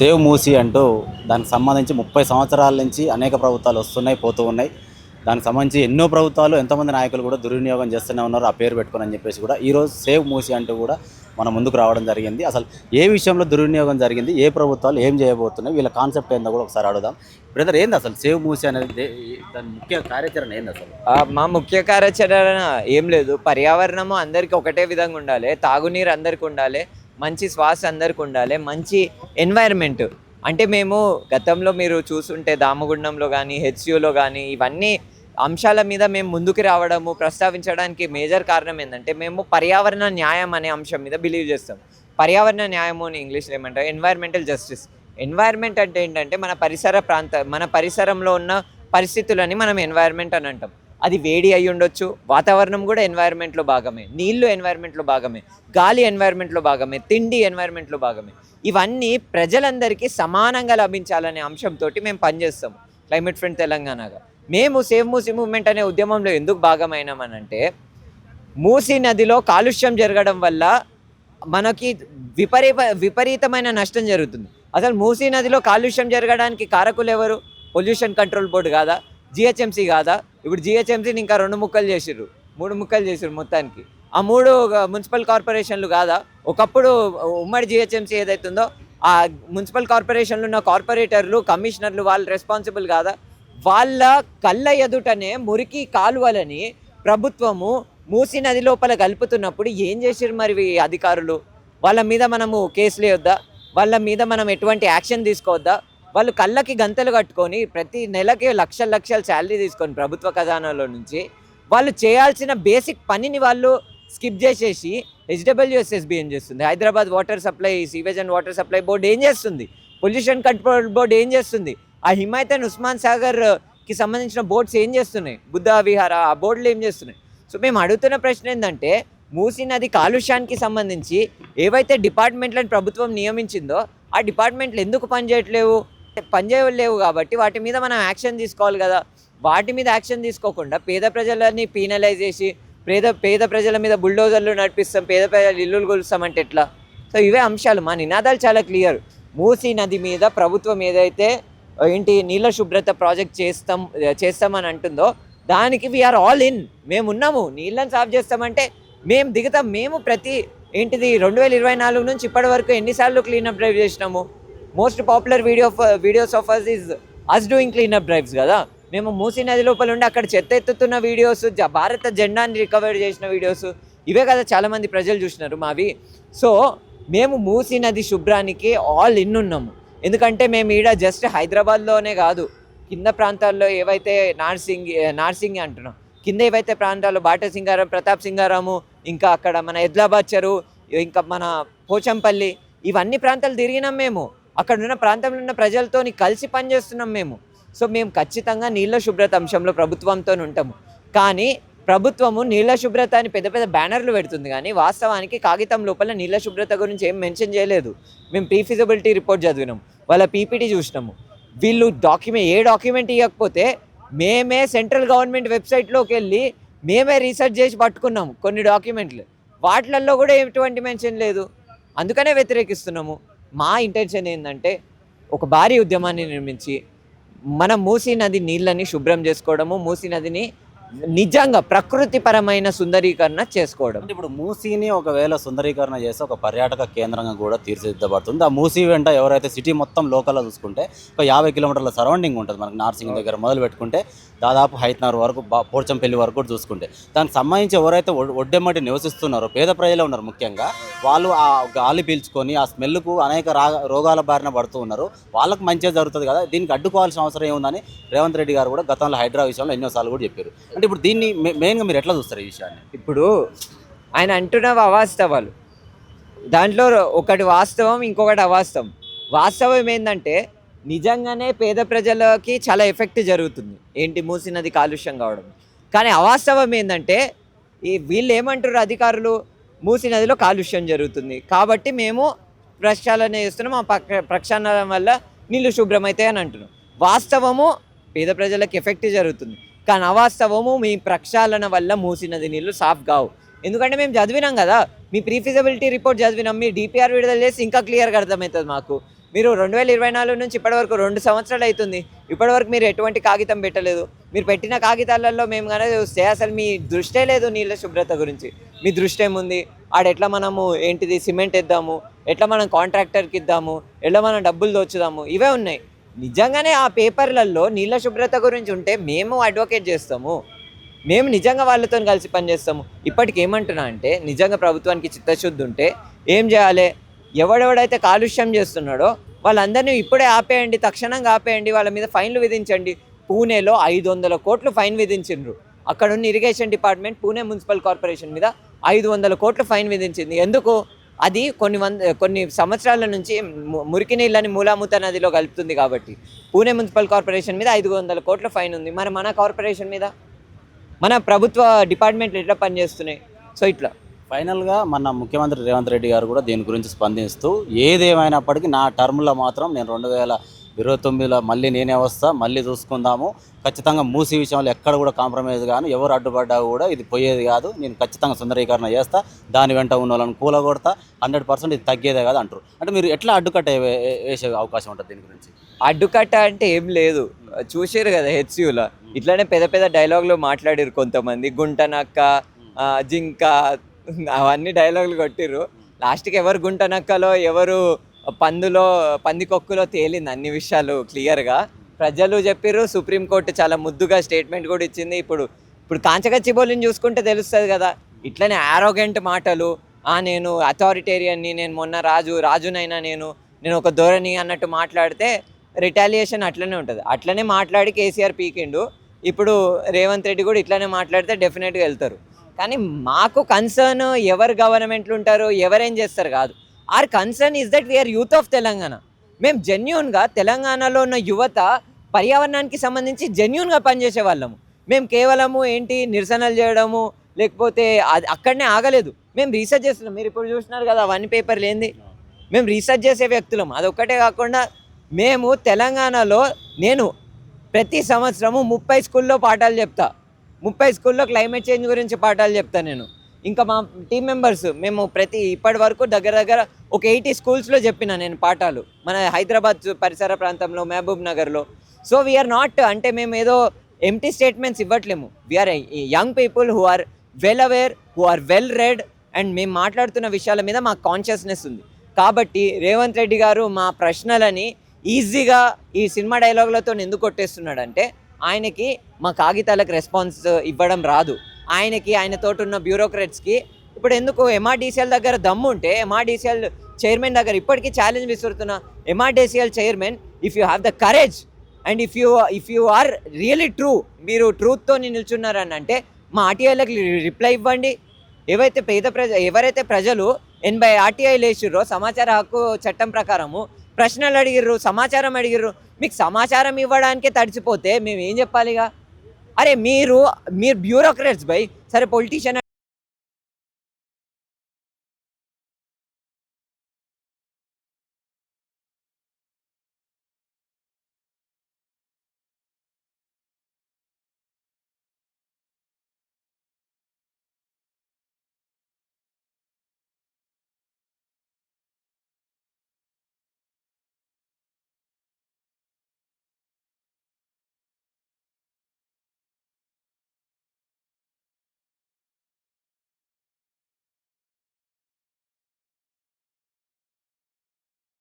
Save Musi అంటూ దానికి సంబంధించి 30 సంవత్సరాల నుంచి అనేక ప్రభుత్వాలు వస్తున్నాయి, పోతూ ఉన్నాయి. దానికి సంబంధించి ఎన్నో ప్రభుత్వాలు, ఎంతోమంది నాయకులు కూడా దుర్వినియోగం చేస్తూనే ఉన్నారు ఆ పేరు పెట్టుకొని అని చెప్పేసి కూడా ఈరోజు సేవ్ మూసీ అంటూ కూడా మన ముందుకు రావడం జరిగింది. అసలు ఏ విషయంలో దుర్వినియోగం జరిగింది, ఏ ప్రభుత్వాలు ఏం చేయబోతున్నాయి, వీళ్ళ కాన్సెప్ట్ ఏందో కూడా ఒకసారి అడుగుదాం. బ్రదర్, ఏంది అసలు సేవ్ మూసీ అనేది, దాని ముఖ్య కార్యాచరణ ఏంది అసలు? మా ముఖ్య కార్యాచరణ ఏం లేదు. పర్యావరణము అందరికీ ఒకటే విధంగా ఉండాలి, తాగునీరు అందరికి ఉండాలి, మంచి శ్వాస అందరికి ఉండాలి, మంచి ఎన్వైర్న్మెంట్. అంటే మేము గతంలో మీరు చూసుంటే దామగుండంలో కానీ హెచ్సియూలో కానీ ఇవన్నీ అంశాల మీద మేము ముందుకు రావడము, ప్రస్తావించడానికి మేజర్ కారణం ఏంటంటే మేము పర్యావరణ న్యాయం అనే అంశం మీద బిలీవ్ చేస్తాం. పర్యావరణ న్యాయము అని ఇంగ్లీష్లో ఏమంటారు, ఎన్వైర్మెంటల్ జస్టిస్. ఎన్వైర్మెంట్ అంటే ఏంటంటే మన పరిసరంలో ఉన్న పరిస్థితులని మనం ఎన్వైర్మెంట్ అని అంటాం. అది వేడి అయి ఉండొచ్చు, వాతావరణం కూడా ఎన్వైర్మెంట్లో భాగమే, నీళ్లు ఎన్వైర్మెంట్లో భాగమే, గాలి ఎన్వైర్మెంట్లో భాగమే, తిండి ఎన్వైర్మెంట్లో భాగమే. ఇవన్నీ ప్రజలందరికీ సమానంగా లభించాలనే అంశంతో మేము పనిచేస్తాము క్లైమేట్ ఫ్రెండ్ తెలంగాణగా. మేము సేవ్ మూసీ మూవ్మెంట్ అనే ఉద్యమంలో ఎందుకు భాగమైనామనంటే, మూసీ నదిలో కాలుష్యం జరగడం వల్ల మనకి విపరీతమైన నష్టం జరుగుతుంది. అసలు మూసీ నదిలో కాలుష్యం జరగడానికి కారకులు ఎవరు? పొల్యూషన్ కంట్రోల్ బోర్డు కాదా? జిహెచ్ఎంసీ కాదా? ఇప్పుడు జిహెచ్ఎంసీని ఇంకా 3 ముక్కలు చేసిర్రు, 3 ముక్కలు చేసిర్రు మొత్తానికి. ఆ 3 మున్సిపల్ కార్పొరేషన్లు కాదా? ఒకప్పుడు ఉమ్మడి జిహెచ్ఎంసీ ఏదైతుందో ఆ మున్సిపల్ కార్పొరేషన్లో ఉన్న కార్పొరేటర్లు, కమిషనర్లు వాళ్ళు రెస్పాన్సిబుల్ కాదా? వాళ్ళ కళ్ళ ఎదుటనే మురికి కాలువలని ప్రభుత్వము మూసీ నది లోపల కలుపుతున్నప్పుడు ఏం చేసిర్రు మరి అధికారులు? వాళ్ళ మీద మనము కేసులు వేయొద్దా? వాళ్ళ మీద మనం ఎటువంటి యాక్షన్ తీసుకోవద్దా? వాళ్ళు కళ్ళకి గంతలు కట్టుకొని ప్రతి నెలకి లక్షల శాలరీ తీసుకొని ప్రభుత్వ ఖజానాలో నుంచి వాళ్ళు చేయాల్సిన బేసిక్ పనిని వాళ్ళు స్కిప్ చేసేసి హెచ్డబ్ల్యూఎస్ఎస్బి ఏం చేస్తుంది? Hyderabad water supply, sewage and water supply board ఏం చేస్తుంది? పొల్యూషన్ కంట్రోల్ బోర్డు ఏం చేస్తుంది? ఆ హిమాయత్ అండ్ ఉస్మాన్ సాగర్కి సంబంధించిన బోర్డ్స్ ఏం చేస్తున్నాయి? బుద్ధ విహార ఆ బోర్డులు ఏం చేస్తున్నాయి? సో మేము అడుగుతున్న ప్రశ్న ఏంటంటే, మూసీ నది కాలుష్యానికి సంబంధించి ఏవైతే డిపార్ట్మెంట్లను ప్రభుత్వం నియమించిందో ఆ డిపార్ట్మెంట్లు ఎందుకు పనిచేయలేవు కాబట్టి వాటి మీద మనం యాక్షన్ తీసుకోవాలి కదా. వాటి మీద యాక్షన్ తీసుకోకుండా పేద ప్రజలని పీనలైజ్ చేసి పేద ప్రజల మీద బుల్డోజర్లు నడిపిస్తాం, పేద ప్రజలు ఇల్లులు కొలుస్తామంటే ఎట్లా? సో ఇవే అంశాలు. మా నినాదాలు చాలా క్లియర్. మూసీ నది మీద ప్రభుత్వం ఏదైతే నీళ్ళ శుభ్రత ప్రాజెక్ట్ చేస్తామని అంటుందో దానికి వీఆర్ ఆల్ ఇన్. మేము ఉన్నాము. నీళ్ళని సాఫ్ చేస్తామంటే మేము దిగుతాం. మేము 2024 నుంచి ఇప్పటి వరకు ఎన్నిసార్లు క్లీనప్ డ్రైవ్ చేసినాము? Most popular videos of us is us doing cleanup drives కదా. మేము మూసీ నది లోపల ఉండి అక్కడ చెత్త ఎత్తుతున్న వీడియోస్, భారత జెండాని రికవర్ చేసిన వీడియోస్, ఇవే కదా చాలామంది ప్రజలు చూసినారు మావి. సో మేము మూసీ నది శుభ్రానికి ఆల్ ఇన్ ఉన్నాము. ఎందుకంటే మేము ఈడ జస్ట్ హైదరాబాద్లోనే కాదు, కింద ప్రాంతాల్లో ఏవైతే నార్సింగ్ అంటున్నాం, కింద ఏవైతే ప్రాంతాల్లో బాటసింగారం, ప్రతాప్ సింగారాము, ఇంకా అక్కడ మన ఎద్లాబాద్ చెరువు, ఇంకా మన పోచంపల్లి, ఇవన్నీ ప్రాంతాలు తిరిగినాం మేము. అక్కడ ఉన్న ప్రాంతంలో ఉన్న ప్రజలతో కలిసి పనిచేస్తున్నాం మేము. సో మేము ఖచ్చితంగా నీళ్ళ శుభ్రత అంశంలో ప్రభుత్వంతో ఉంటాము. కానీ ప్రభుత్వము నీళ్ళ శుభ్రత అని పెద్ద పెద్ద బ్యానర్లు పెడుతుంది, కానీ వాస్తవానికి కాగితం లోపల నీళ్ళ శుభ్రత గురించి ఏం మెన్షన్ చేయలేదు. మేము ప్రీఫిజిబిలిటీ రిపోర్ట్ చదివినాం, వాళ్ళ పీపీటీ చూసినాము. వీళ్ళు ఏ డాక్యుమెంట్ ఇవ్వకపోతే మేమే సెంట్రల్ గవర్నమెంట్ వెబ్సైట్లోకి వెళ్ళి మేమే రీసెర్చ్ చేసి పట్టుకున్నాము కొన్ని డాక్యుమెంట్లు. వాటిల్లో కూడా ఎటువంటి మెన్షన్ లేదు. అందుకనే వ్యతిరేకిస్తున్నాము. మా ఇంటెన్షన్ ఏంటంటే, ఒక భారీ ఉద్యమాన్ని నిర్మించి మనం మూసీ నది నీళ్ళని శుభ్రం చేసుకోవడము, మూసీ నదిని నిజంగా ప్రకృతిపరమైన సుందరీకరణ చేసుకోవడం. ఇప్పుడు మూసీని ఒకవేళ సుందరీకరణ చేస్తే ఒక పర్యాటక కేంద్రంగా కూడా తీర్చిదిద్దబడుతుంది. ఆ మూసీ వెంట ఎవరైతే సిటీ మొత్తం లోకల్లో చూసుకుంటే ఒక 50 కిలోమీటర్ల సరౌండింగ్ ఉంటుంది మనకి. నార్సింగ్ దగ్గర మొదలు పెట్టుకుంటే దాదాపు హైత్నగర్ వరకు, పోర్చంపల్లి వరకు కూడా చూసుకుంటే దానికి సంబంధించి ఎవరైతే ఒడ్డెమ్మటి నివసిస్తున్నారో పేద ప్రజలే ఉన్నారు ముఖ్యంగా, వాళ్ళు ఆ గాలి పీల్చుకొని ఆ స్మెల్కు అనేక రోగాల బారిన పడుతూ ఉన్నారు. వాళ్ళకు మంచిగా జరుగుతుంది కదా, దీనికి అడ్డుకోవాల్సిన అవసరం ఏముందని రేవంత్ రెడ్డి గారు కూడా గతంలో హైడ్రా విషయంలో ఎన్నోసార్లు కూడా చెప్పారు. అంటే ఇప్పుడు దీన్ని మెయిన్గా మీరు ఎట్లా చూస్తారు ఈ విషయాన్ని? ఇప్పుడు ఆయన అంటున్నవి అవాస్తవాలు. దాంట్లో ఒకటి వాస్తవం, ఇంకొకటి అవాస్తవం. వాస్తవం ఏంటంటే నిజంగానే పేద ప్రజలకి చాలా ఎఫెక్ట్ జరుగుతుంది ఏంటి మూసీ నది కాలుష్యం కావడం. కానీ అవాస్తవం ఏంటంటే వీళ్ళు ఏమంటారు అధికారులు, మూసీ నదిలో కాలుష్యం జరుగుతుంది కాబట్టి మేము ప్రక్షాళన చేస్తున్నాం, ఆ ప్రక్షాళన వల్ల నీళ్ళు శుభ్రమవుతాయి అని అంటున్నాం. వాస్తవము పేద ప్రజలకు ఎఫెక్ట్ జరుగుతుంది, కానీ అవాస్తవము మీ ప్రక్షాళన వల్ల మూసీ నది నీళ్ళు సాఫ్ కావు. ఎందుకంటే మేము చదివినాం కదా, మీ ప్రీఫిజిబిలిటీ రిపోర్ట్ చదివినాం, మీ డిపిఆర్ విడుదల చేసి ఇంకా క్లియర్గా అర్థమవుతుంది మాకు. మీరు 2024 నుంచి ఇప్పటివరకు 2 సంవత్సరాలు అవుతుంది, ఇప్పటివరకు మీరు ఎటువంటి కాగితం పెట్టలేదు. మీరు పెట్టిన కాగితాలలో మేము కనుక చూస్తే అసలు మీ దృష్టే లేదు నీళ్ళ శుభ్రత గురించి. మీ దృష్టి ఏముంది? ఎట్లా మనము ఏంటిది సిమెంట్ ఇద్దాము, ఎట్లా మనం కాంట్రాక్టర్కి ఇద్దాము, ఎట్లా మనం డబ్బులు దోచుదాము, ఇవే ఉన్నాయి. నిజంగానే ఆ పేపర్లలో నీళ్ళ శుభ్రత గురించి ఉంటే మేము అడ్వకేట్ చేస్తాము, మేము నిజంగా వాళ్ళతో కలిసి పనిచేస్తాము. ఇప్పటికి ఏమంటున్నా అంటే నిజంగా ప్రభుత్వానికి చిత్తశుద్ధి ఉంటే ఏం చేయాలి, ఎవడెవడైతే కాలుష్యం చేస్తున్నాడో వాళ్ళందరినీ ఇప్పుడే ఆపేయండి, తక్షణంగా ఆపేయండి, వాళ్ళ మీద ఫైన్లు విధించండి. పూణేలో 500 కోట్లు ఫైన్ విధించిండ్రు. అక్కడ ఉన్న irrigation department Pune municipal corporation మీద 500 కోట్లు ఫైన్ విధించింది. ఎందుకు? అది కొన్ని సంవత్సరాల నుంచి మురికి నీళ్ళని మూలామూత నదిలో కలుపుతుంది కాబట్టి పూణే మున్సిపల్ కార్పొరేషన్ మీద 500 కోట్ల ఫైన్ ఉంది. మరి మన కార్పొరేషన్ మీద మన ప్రభుత్వ డిపార్ట్మెంట్లు ఎట్లా పనిచేస్తున్నాయి? సో ఇట్లా ఫైనల్గా మన ముఖ్యమంత్రి రేవంత్ రెడ్డి గారు కూడా దీని గురించి స్పందిస్తూ ఏదేమైనప్పటికీ నా టర్మ్లో మాత్రం నేను 2029లో మళ్ళీ నేనే వస్తా, మళ్ళీ చూసుకుందాము, ఖచ్చితంగా మూసీ విషయంలో ఎక్కడ కూడా కాంప్రమైజ్ గాను, ఎవరు అడ్డుపడ్డా కూడా ఇది పోయేది కాదు, నేను ఖచ్చితంగా సుందరీకరణ చేస్తా, దాని వెంట ఉన్న వాళ్ళని కూలగొడతా, 100% ఇది తగ్గేదే కాదు అంటారు. అంటే మీరు ఎట్లా అడ్డుకట్ట వేసే అవకాశం ఉంటుంది దీని గురించి? అడ్డుకట్ట అంటే ఏం లేదు, చూసారు కదా హెచ్సియూలో ఇట్లానే పెద్ద పెద్ద డైలాగులు మాట్లాడారు కొంతమంది, గుంటనక్క, జింక, అవన్నీ డైలాగులు కొట్టిర్రు. లాస్ట్కి ఎవరు గుంటనక్కలో ఎవరు పందికొక్కులో తేలింది అన్ని విషయాలు క్లియర్గా. ప్రజలు చెప్పారు, సుప్రీంకోర్టు చాలా ముద్దుగా స్టేట్మెంట్ కూడా ఇచ్చింది. ఇప్పుడు కాంచగచ్చిబౌలిని చూసుకుంటే తెలుస్తుంది కదా, ఇట్లనే ఆరోగెంట్ మాటలు, నేను అథారిటేరియన్ని, నేను మొన్న రాజునైనా నేను ఒక ధోరణి అన్నట్టు మాట్లాడితే రిటాలియేషన్ అట్లనే ఉంటుంది. అట్లనే మాట్లాడి కేసీఆర్ పీకిండు. ఇప్పుడు రేవంత్ రెడ్డి కూడా ఇట్లనే మాట్లాడితే డెఫినెట్గా వెళ్తారు. కానీ మాకు కన్సర్న్ ఎవరు గవర్నమెంట్లు ఉంటారు, ఎవరేం చేస్తారు కాదు. Our concern is that we are youth of Telangana. మేము జెన్యూన్గా తెలంగాణలో ఉన్న యువత పర్యావరణానికి సంబంధించి జెన్యూన్గా పనిచేసే వాళ్ళము. మేము కేవలము నిరసనలు చేయడము లేకపోతే అక్కడనే ఆగలేదు, మేము రీసెర్చ్ చేస్తున్నాం. మీరు ఇప్పుడు చూస్తున్నారు కదా అవన్నీ పేపర్లు ఏంది, మేము రీసెర్చ్ చేసే వ్యక్తులం. అదొక్కటే కాకుండా మేము తెలంగాణలో నేను ప్రతి సంవత్సరము 30 స్కూల్లో పాఠాలు చెప్తా, 30 స్కూల్లో క్లైమేట్ చేంజ్ గురించి పాఠాలు చెప్తా నేను. ఇంకా మా టీం మెంబర్స్ మేము ఇప్పటి వరకు దగ్గర ఒక 80 స్కూల్స్లో చెప్పిన నేను పాఠాలు, మన హైదరాబాద్ పరిసర ప్రాంతంలో, మహబూబ్ నగర్లో. సో వీఆర్ నాట్ అంటే మేము ఏదో ఎంటీ స్టేట్మెంట్స్ ఇవ్వట్లేము. We're young people who are well aware, who are well read, and మేము మాట్లాడుతున్న విషయాల మీద మాకు కాన్షియస్నెస్ ఉంది. కాబట్టి రేవంత్ రెడ్డి గారు మా ప్రశ్నలని ఈజీగా ఈ సినిమా డైలాగులతో ఎందుకు కొట్టేస్తున్నాడంటే ఆయనకి మా కాగితాలకు రెస్పాన్స్ ఇవ్వడం రాదు. ఆయనతోటి ఉన్న బ్యూరోక్రాట్స్కి ఇప్పుడు ఎందుకు ఎంఆర్డీసీఎల్ దగ్గర దమ్ము ఉంటే ఎంఆర్డీసీఎల్ చైర్మన్ దగ్గర ఇప్పటికీ ఛాలెంజ్ విసురుతున్న MRDCL chairman, if you have the courage and if you are really true, మీరు ట్రూత్తో నిల్చున్నారని అంటే మా ఆర్టీఐలకు రిప్లై ఇవ్వండి. ఎవరైతే ప్రజలు 80 ఆర్టీఐలు వేసిర్రో సమాచార హక్కు చట్టం ప్రకారము ప్రశ్నలు అడిగిర్రు, సమాచారం అడిగిర్రు, మీకు సమాచారం ఇవ్వడానికే తడిచిపోతే మేము ఏం చెప్పాలిగా? అరే మీరు బ్యూరోక్రాట్స్ బై, సరే పొలిటీషియన్